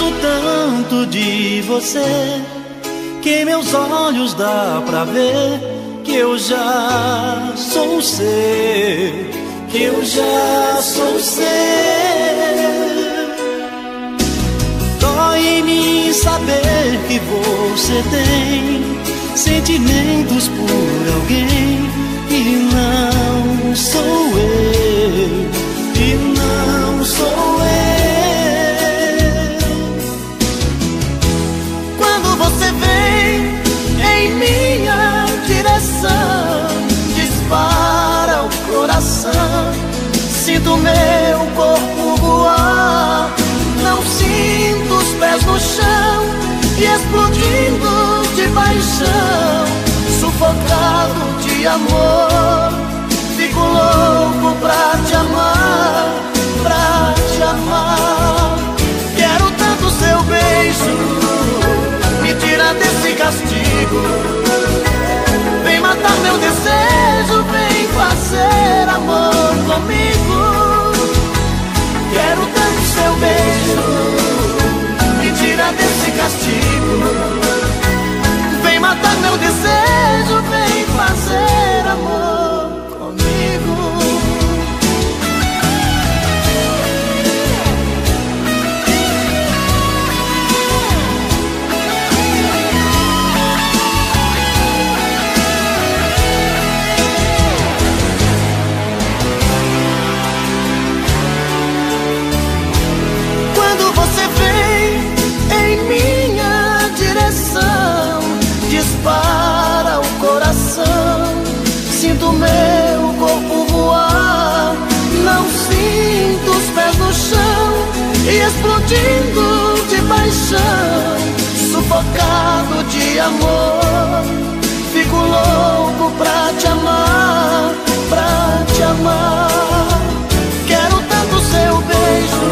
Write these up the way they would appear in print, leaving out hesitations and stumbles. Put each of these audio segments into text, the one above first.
gosto tanto de você que em meus olhos dá pra ver que eu já sou seu, que eu já sou seu. Dói em mim saber que você tem sentimentos por alguém e não sou eu, e não sou eu. Quando você vem em minha direção, dispara o coração, sinto meu corpo voar, não sinto os pés no chão e explodindo de paixão, sufocado de amor, fico louco pra te amar, pra te amar. Quero tanto seu beijo, me tira desse castigo, vem matar meu desejo, vem fazer amor comigo. Quero tanto seu beijo, me tira desse castigo, vem matar meu desejo, vem fazer amor comigo. Quando você vem em minha direção, dispara o coração, sinto meu corpo voar, não sinto os pés no chão e explodindo de paixão, sufocado de amor, fico louco pra te amar, pra te amar. Quero tanto seu beijo,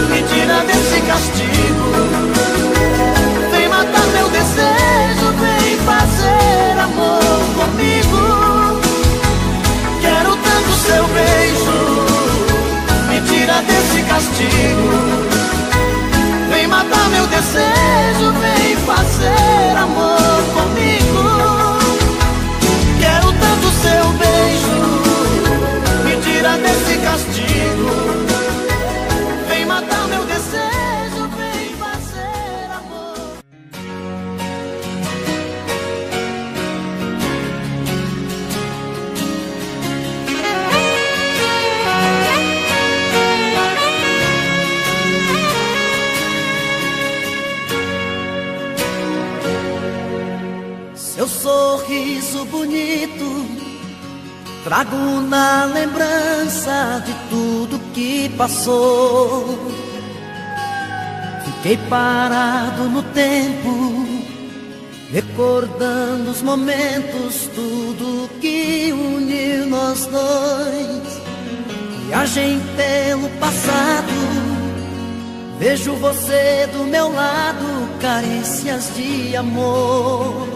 me tira desse castigo, vem matar meu desejo, vem fazer amor comigo. Quero tanto seu beijo, me tira desse castigo, vem matar meu desejo, vem fazer amor comigo. Quero tanto seu beijo, me tira desse castigo, vem matar meu desejo, vem fazer amor. Seu sorriso bonito trago na lembrança de tudo que passou. Fiquei parado no tempo, recordando os momentos, tudo que uniu nós dois. Viagem pelo passado, vejo você do meu lado, carícias de amor.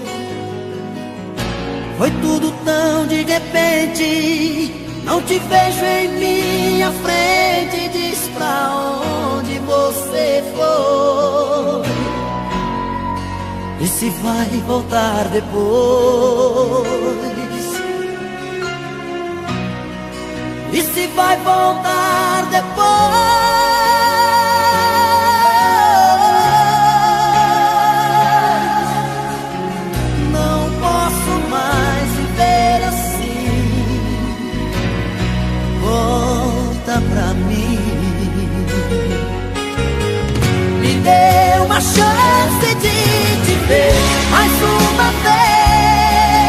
Foi tudo tão de repente, não te vejo em minha frente. Diz pra onde você foi e se vai voltar depois, e se vai voltar depois. Pra mim, me dê uma chance de te ver mais uma vez.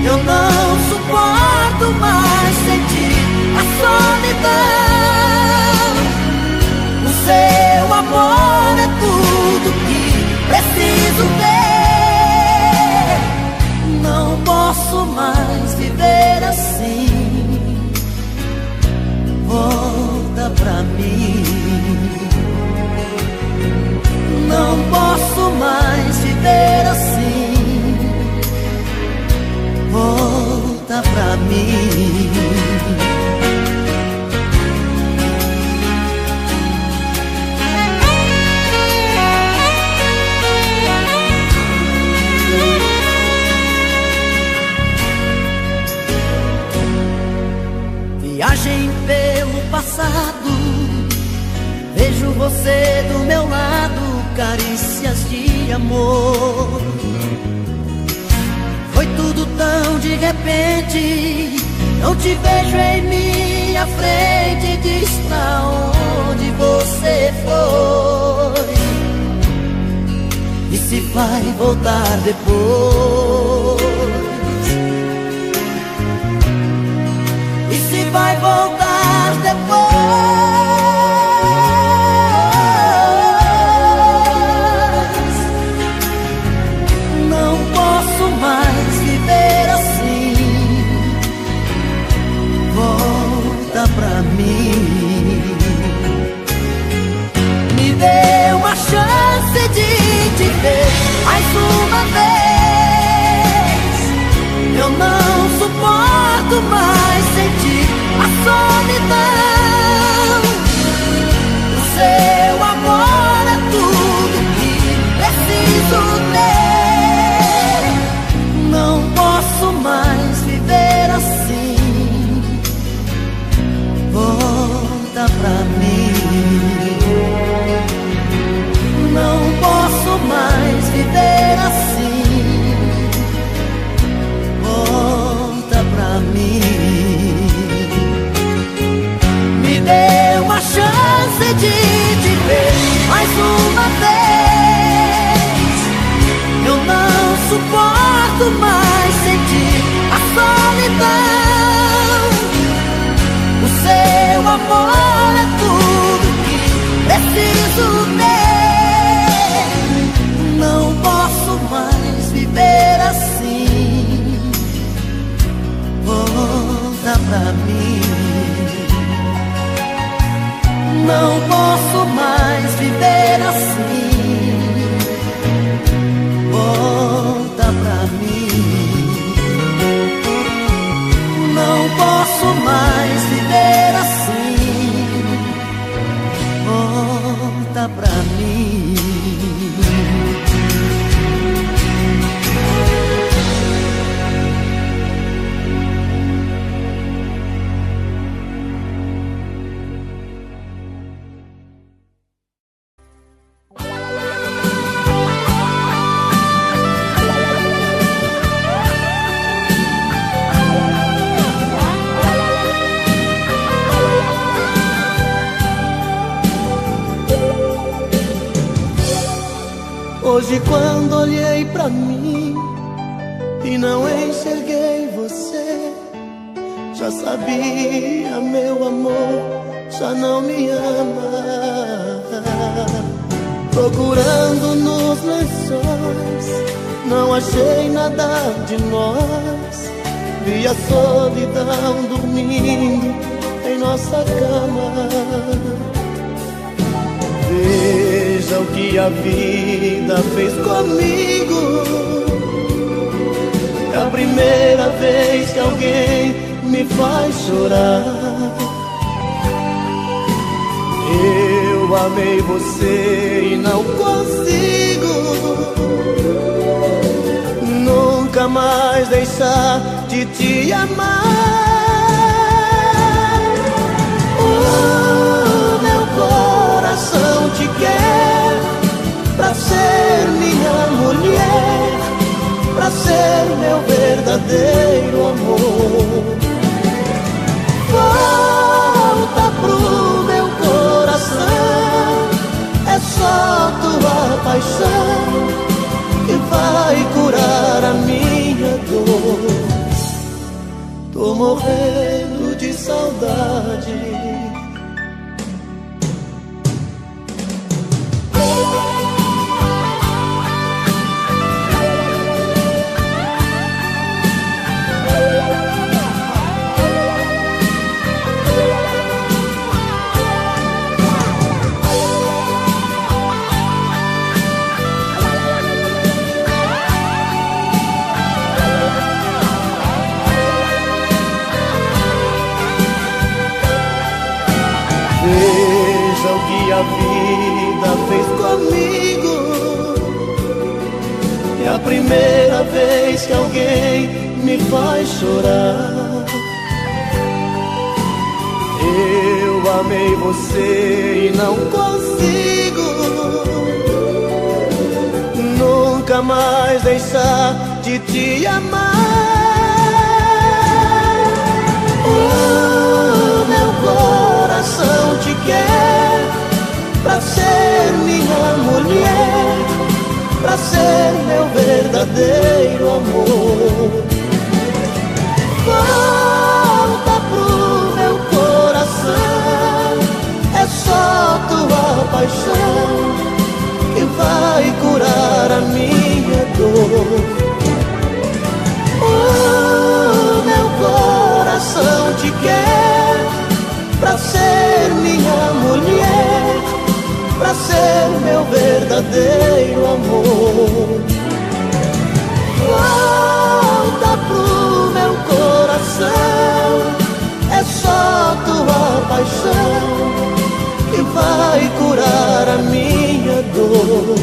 Eu não suporto mais sentir a solidão. O seu amor é tudo que preciso ver. Não posso mais viver assim. Volta pra mim. Não posso mais viver assim. Volta pra mim. viagem pelo passado, vejo você do meu lado, carícias de amor. Foi tudo tão de repente, não te vejo em minha frente. Diz pra onde você foi e se vai voltar depois. E se vai voltar depois. Não posso mais viver assim. Volta pra mim. Me dê uma chance de te ver mais uma vez. Eu não suporto mais sentir a solidão. O seu amor é tudo que preciso ter. Não posso mais viver assim. Volta pra mim. Não posso mais viver assim. Volta pra mim. Me dê uma chance de te ver mais uma vez. Eu não suporto mais sentir a solidão. O seu amor é tudo que preciso ter. Não posso mais viver assim. Volta pra mim. Não posso mais viver assim. Volta pra mim. Não posso mais viver assim. Volta pra mim. Hoje quando olhei pra mim e não enxerguei você, já sabia, meu amor, já não me ama. Procurando nos lençóis, não achei nada de nós. Vi a solidão dormindo em nossa cama. Veja o que a vida fez comigo. É a primeira vez que alguém me faz chorar. Eu amei você e não consigo nunca mais deixar de te amar. Meu coração te quer pra ser minha mulher, pra ser meu verdadeiro amor. Volta pro meu coração, é só tua paixão que vai curar a minha dor. Tô morrendo de saudade. Veja o que a vida fez comigo. É a primeira vez que alguém me faz chorar. amei você e não consigo nunca mais deixar de te amar. O meu coração te quer pra ser minha mulher, pra ser meu verdadeiro amor. Volta pro meu coração, é só tua paixão que vai curar a minha dor. O meu coração te quer pra ser minha mulher, pra ser meu verdadeiro amor. Volta pro meu coração, é só tua paixão que vai curar a minha dor.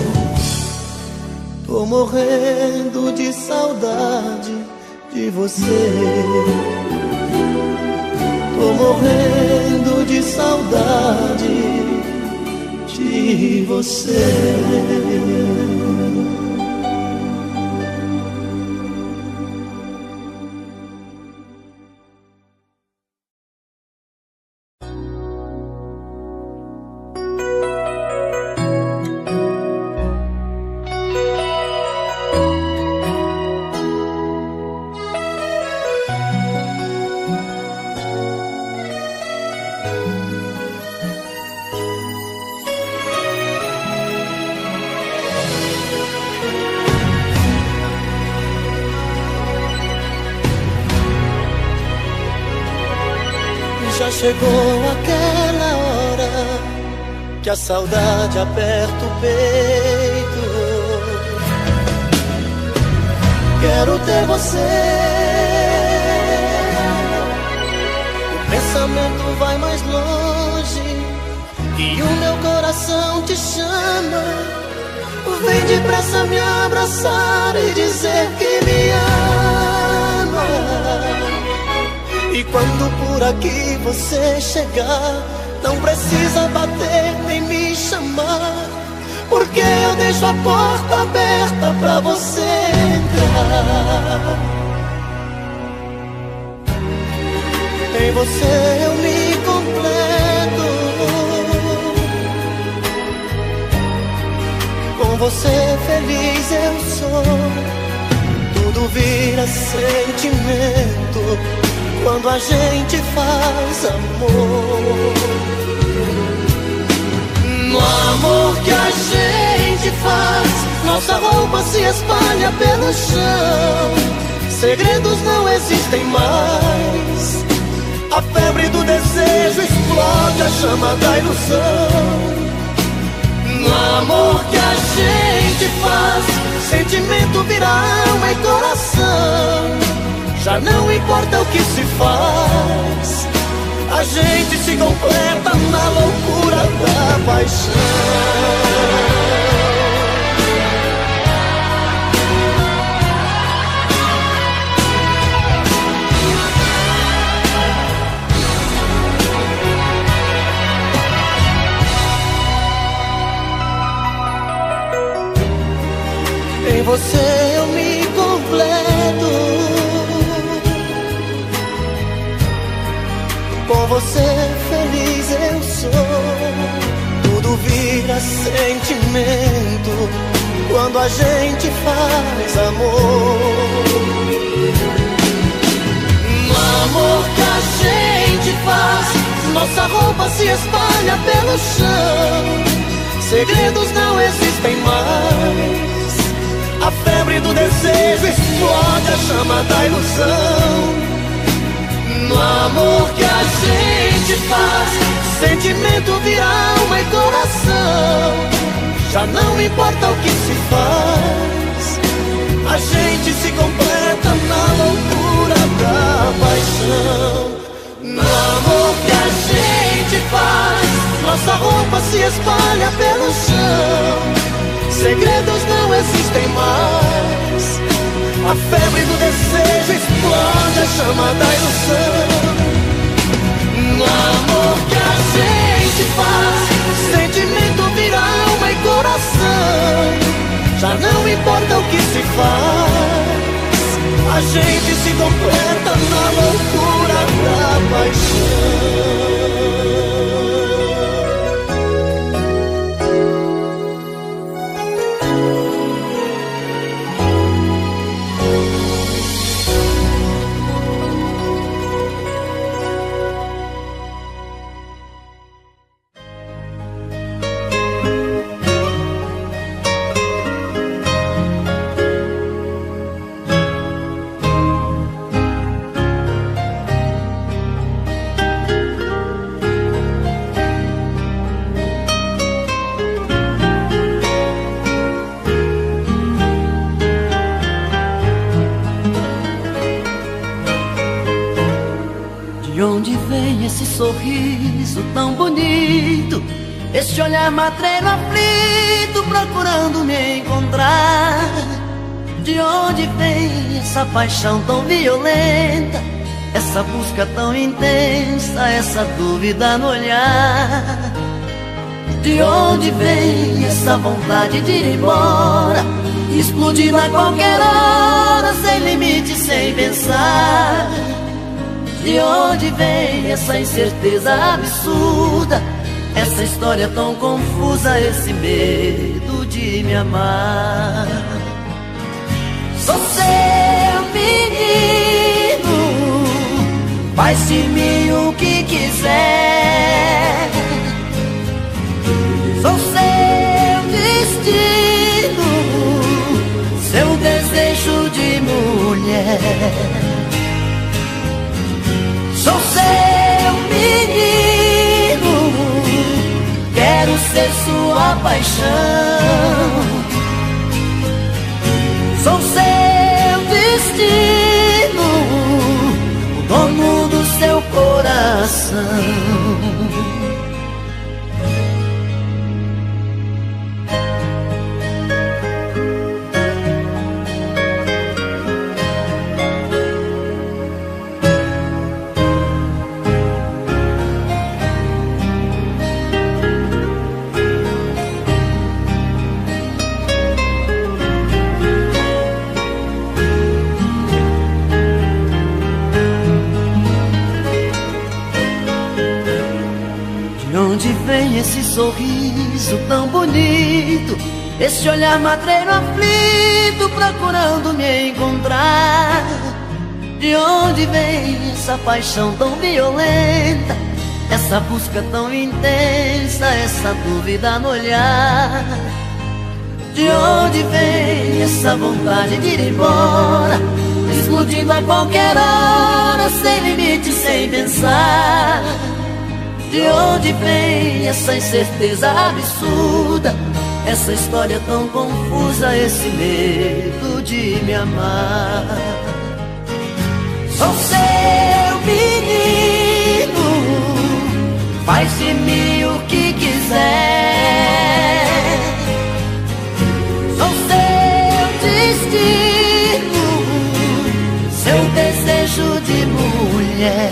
Tô morrendo de saudade de você. Tô morrendo de saudade de você. Já chegou aquela hora que a saudade aperta o peito. Quero ter você. O pensamento vai mais longe e o meu coração te chama. Vem depressa me abraçar e dizer que me ama. E quando por aqui você chegar, não precisa bater nem me chamar, porque eu deixo a porta aberta pra você entrar. Em você eu me completo, com você feliz eu sou. Tudo vira sentimento quando a gente faz amor. No amor que a gente faz, nossa roupa se espalha pelo chão. Segredos não existem mais. A febre do desejo explode a chama da ilusão. No amor que a gente faz, sentimento vira alma e coração. Já não importa o que se faz, a gente se completa na loucura da paixão. Em você eu me completo, com você feliz eu sou. Tudo vira sentimento quando a gente faz amor. No amor que a gente faz, nossa roupa se espalha pelo chão. Segredos não existem mais. A febre do desejo explode a chama da ilusão. No amor que a gente faz, sentimento vira alma e coração. Já não importa o que se faz, a gente se completa na loucura da paixão. No amor que a gente faz, nossa roupa se espalha pelo chão. Segredos não existem mais. A febre do desejo explode a chama da ilusão. No amor que a gente mas não importa o que se faz, a gente se completa na loucura da paixão. Sorriso tão bonito, esse olhar matreiro aflito procurando me encontrar. De onde vem essa paixão tão violenta, essa busca tão intensa, essa dúvida no olhar? De onde vem essa vontade de ir embora, explodindo a qualquer hora, sem limite, sem pensar? De onde vem essa incerteza absurda, essa história tão confusa, esse medo de me amar? Sou seu menino, faz de mim o que quiser. Sou seu destino, seu desejo de mulher. Sou seu menino, quero ser sua paixão. Sou seu destino, o dono do seu coração. Esse sorriso tão bonito, esse olhar matreiro aflito procurando me encontrar? De onde vem essa paixão tão violenta, essa busca tão intensa, essa dúvida no olhar? De onde vem essa vontade de ir embora, explodindo a qualquer hora, sem limite, sem pensar? De onde vem essa incerteza absurda, essa história tão confusa, esse medo de me amar? Sou seu menino, faz de mim o que quiser. Sou seu destino, seu desejo de mulher.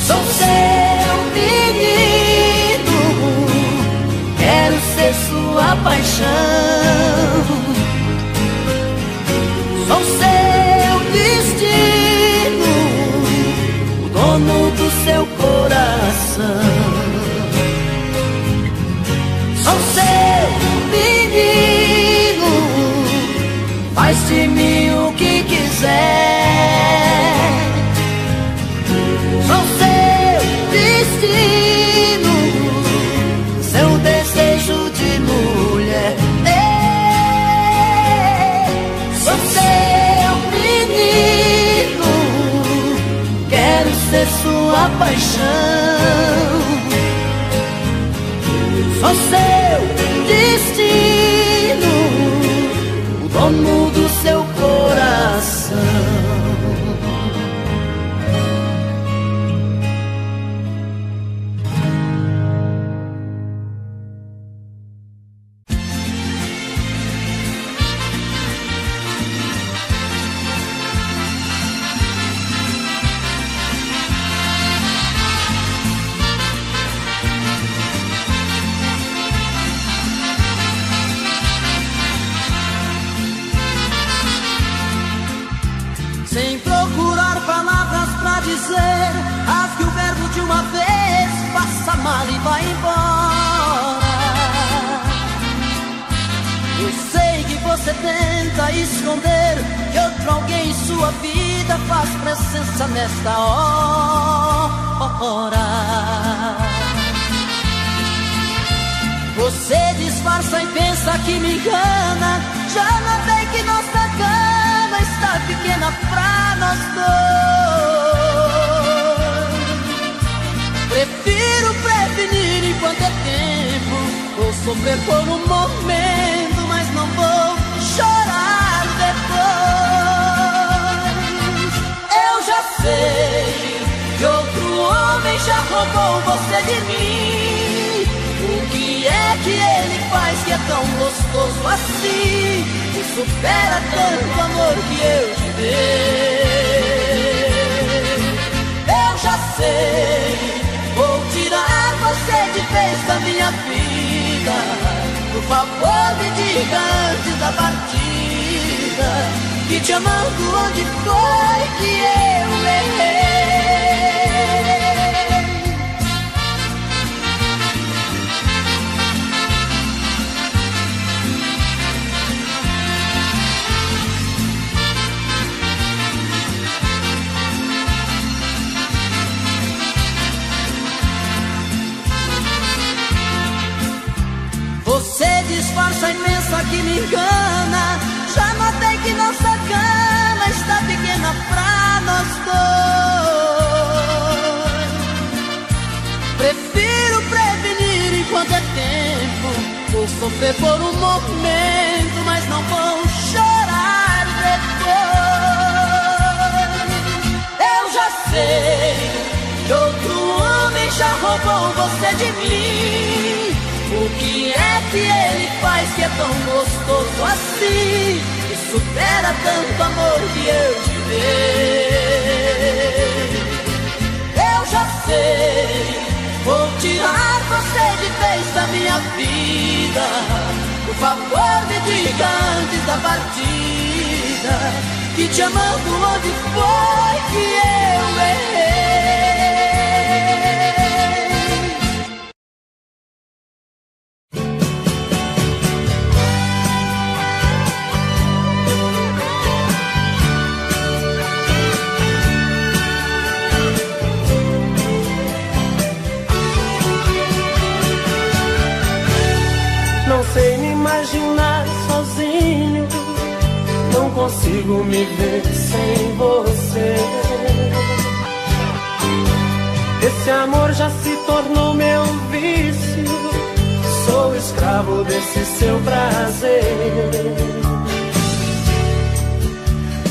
Sou seu menino, quero ser sua paixão. Sou seu destino, o dono do seu coração. Sou seu menino, faz de mim o que quiser. Sou seu destino, seu desejo de mulher. Sou seu menino, quero ser sua paixão. Sou seu destino, o dono do seu coração. dizer, rasgue o verbo de uma vez, passa mal e vai embora. Eu sei que você tenta esconder que outro alguém em sua vida faz presença nesta hora. Você disfarça e pensa que me engana. Já notei que nossa cama está pequena pra nós dois. Prefiro prevenir enquanto é tempo. Vou sofrer por um momento, mas não vou chorar depois. Eu já sei que outro homem já roubou você de mim. O que é que ele faz que é tão gostoso assim? Que supera tanto amor que eu te dei. Eu já sei, vou tirar você de vez da minha vida. Por favor me diga antes da partida que te amando onde foi que eu errei. Você disfarça e pensa que me engana. Já notei que nossa cama está pequena pra nós dois. Prefiro prevenir enquanto é tempo. Vou sofrer por um momento, mas não vou chorar depois. Eu já sei que outro homem já roubou você de mim. O que é que ele faz que é tão gostoso assim? Que supera tanto amor que eu te dei. Eu já sei, vou tirar você de vez da minha vida. Por favor me diga antes da partida que te amando onde foi que eu errei. Não sei me imaginar sozinho, não consigo me ver sem você. Esse amor já se tornou meu vício, sou escravo desse seu prazer.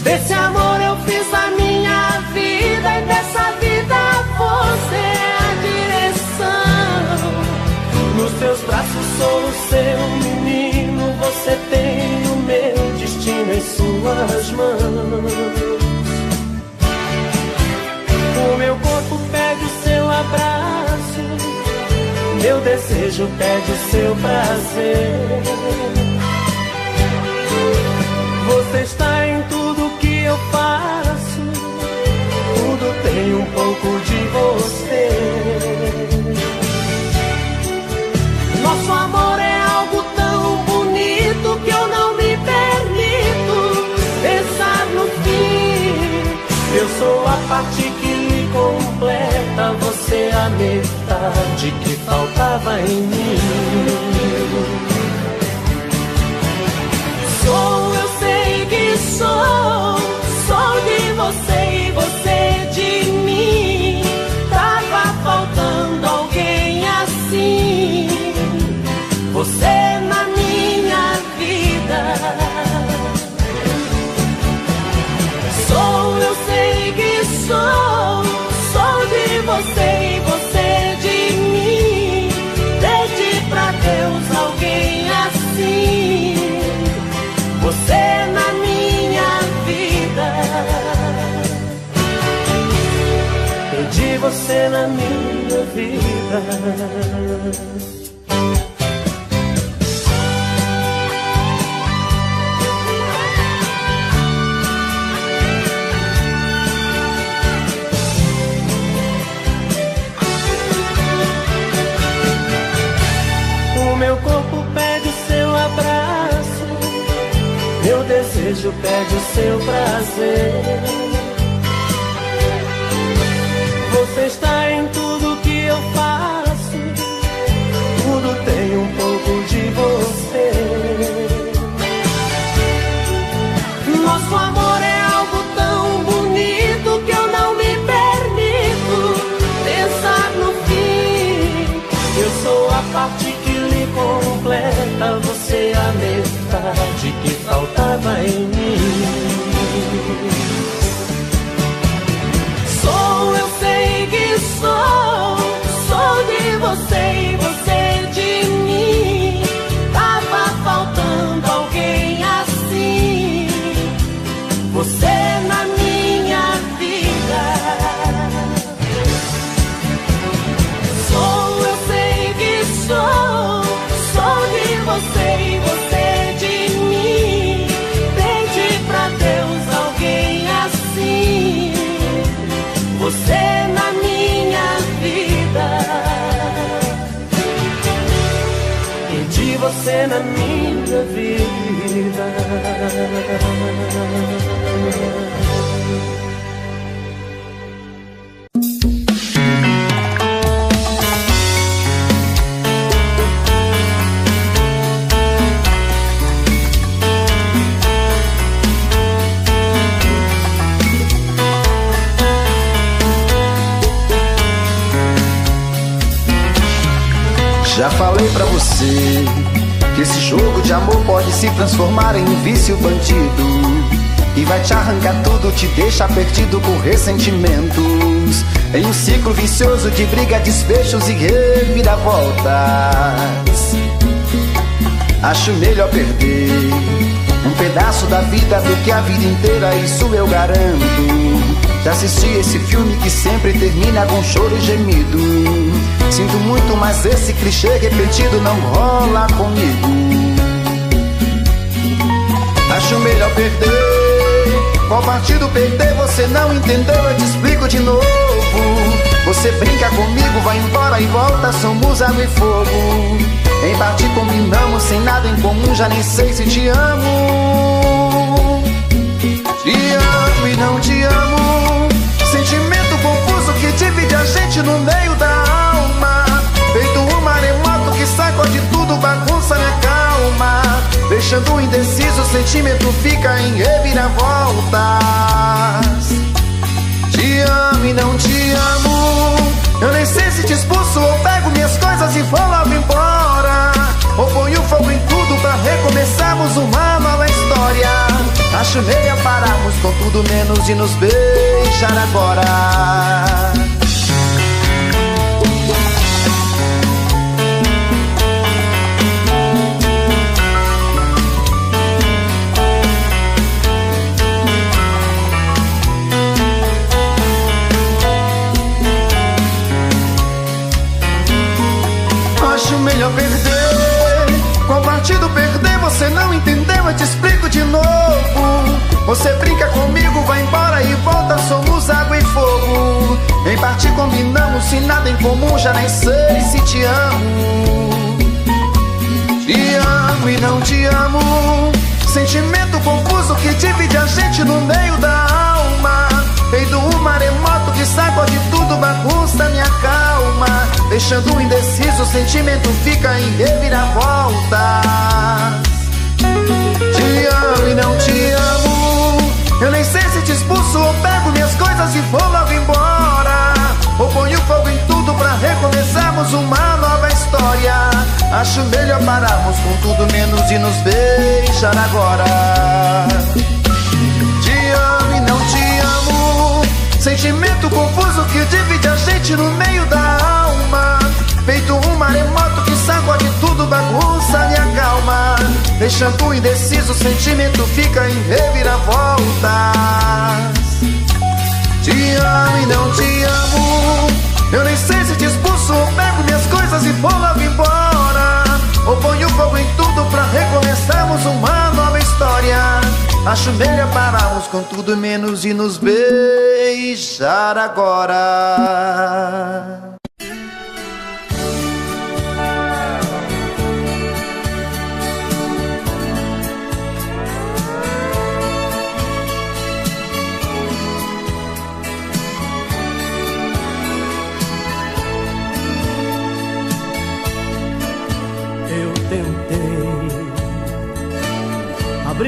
Desse amor eu fiz a minha vida e dessa vida você é a direção. Nos seus braços sou o seu menino, você tem o meu destino em suas mãos. O meu corpo pede o seu abraço, meu desejo pede o seu prazer. Você está em tudo que eu faço, tudo tem um pouco de você. Nosso amor é algo tão bonito que eu não me permito pensar no fim. Eu sou a parte que lhe completa, você a metade que faltava em mim. Eu sei que sou de você e você de mim. Tava faltando alguém assim, você na minha vida. Eu sei que sou de você e você de mim. Pede pra Deus alguém assim, você na minha vida. Pedi você na minha vida. desejo pede o seu prazer. Você está em tudo que eu faço, tudo tem um pouco de você. Nosso amor é algo tão bonito que eu não me permito pensar no fim. Eu sou a parte que lhe completa, você a metade que faltava em mim. Sou, eu sei que sou de você e você de mim. Tava faltando alguém assim, você na minha vida. Sou, eu sei que sou de você e você de mim. Pede pra Deus alguém assim, você na minha vida. Pedi você na minha vida. Já falei pra você que esse jogo de amor pode se transformar em um vício bandido, e vai te arrancar tudo, te deixar perdido por ressentimentos, em um ciclo vicioso de briga, desfechos e reviravoltas. Acho melhor perder um pedaço da vida do que a vida inteira, isso eu garanto. Já assisti esse filme que sempre termina com choro e gemido. Sinto muito, mas esse clichê repetido não rola comigo. Acho melhor perder. Qual partido perder? Você não entendeu, eu te explico de novo. Você brinca comigo, vai embora e volta, somos água e fogo. Em partir combinamos, sem nada em comum, já nem sei se te amo. Te amo e não te amo, sentimento confuso que divide a gente no meio da alma. Feito um maremoto que sacode tudo, bagunça minha calma. Deixando indeciso, o sentimento fica em reviravoltas. Te amo e não te amo, eu nem sei se te expulso ou pego minhas coisas e vou logo embora, ou ponho fogo em tudo pra recomeçarmos uma nova história. Acho melhor pararmos com tudo menos de nos beijar agora. Acho melhor perder. Qual partido perder? Você não entendeu, eu te explico de novo. Você brinca comigo, vai embora e volta, somos água e fogo. Em parte combinamos, se nada em comum, já nem sei se te amo. Te amo e não te amo, sentimento confuso que divide a gente no meio da alma. Feito um maremoto que sacode tudo, bagunça minha calma. Deixando indeciso, o sentimento fica em reviravoltas. Te amo e não te amo, eu nem sei se te expulso ou pego minhas coisas e vou logo embora, ou ponho fogo em tudo pra recomeçarmos uma nova história. Acho melhor pararmos com tudo menos de nos beijar agora. Te amo e não te amo, sentimento confuso que divide a gente no meio da alma. Feito um maremoto que sacode tudo, bagunça minha calma. Deixando indeciso, o sentimento fica em reviravoltas. Te amo e não te amo, eu nem sei se te expulso ou pego minhas coisas e vou logo embora, ou ponho fogo em tudo pra recomeçarmos uma nova história. Acho melhor pararmos com tudo menos de nos beijar agora.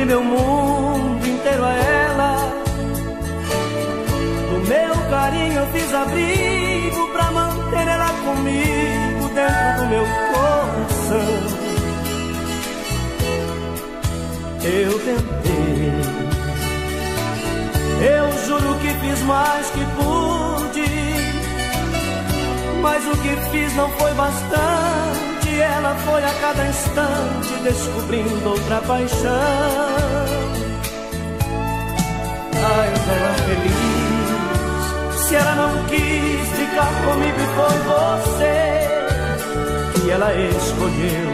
meu mundo inteiro a ela. Do meu carinho eu fiz abrigo pra manter ela comigo dentro do meu coração. Eu tentei, eu juro que fiz mais que pude, mas o que fiz não foi bastante. Ela foi a cada instante descobrindo outra paixão. Ai, ela feliz, se ela não quis ficar comigo e foi você que ela escolheu.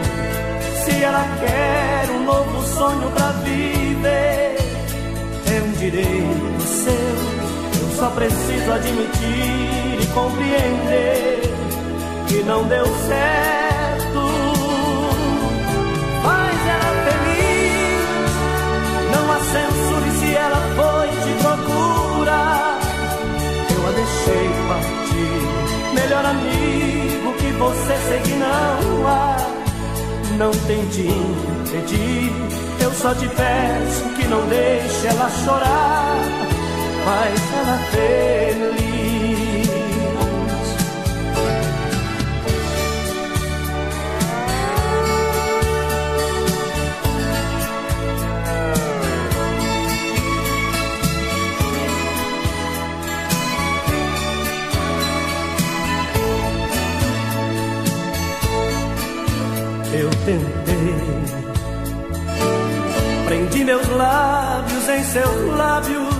Se ela quer um novo sonho pra viver, é um direito seu. Eu só preciso admitir e compreender que não deu certo. Faz ela feliz, não a censure se ela foi te procurar. Eu a deixei partir, melhor amigo que você seguir não há. Não tente impedir, eu só te peço que não deixe ela chorar. Faz ela feliz. Eu tentei, prendi meus lábios em seus lábios,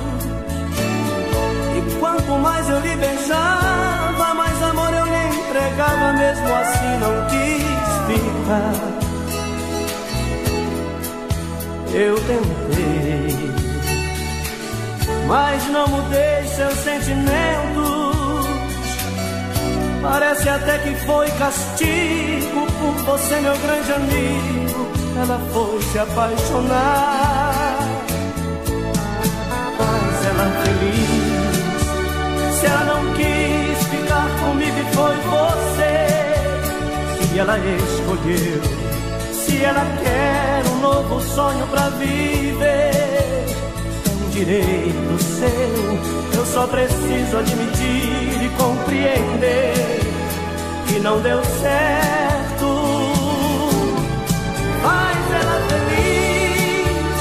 e quanto mais eu lhe beijava, mais amor eu lhe entregava. Mesmo assim não quis ficar. Eu tentei, mas não mudei seus sentimentos. Parece até que foi castigo por você, meu grande amigo. Ela foi se apaixonar. Mas ela feliz, se ela não quis ficar comigo e foi você que ela escolheu. Se ela quer um novo sonho pra viver, é um direito seu. Eu só preciso admitir e compreender que não deu certo. Faz ela feliz,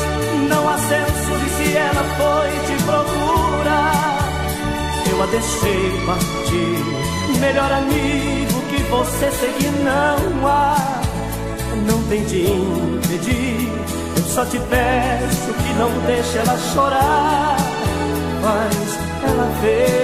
não a censure se ela foi te procurar. Eu a deixei partir, melhor amigo que você seguir não há. Não tente impedir, eu só te peço que não deixe ela chorar. Faz ela feliz.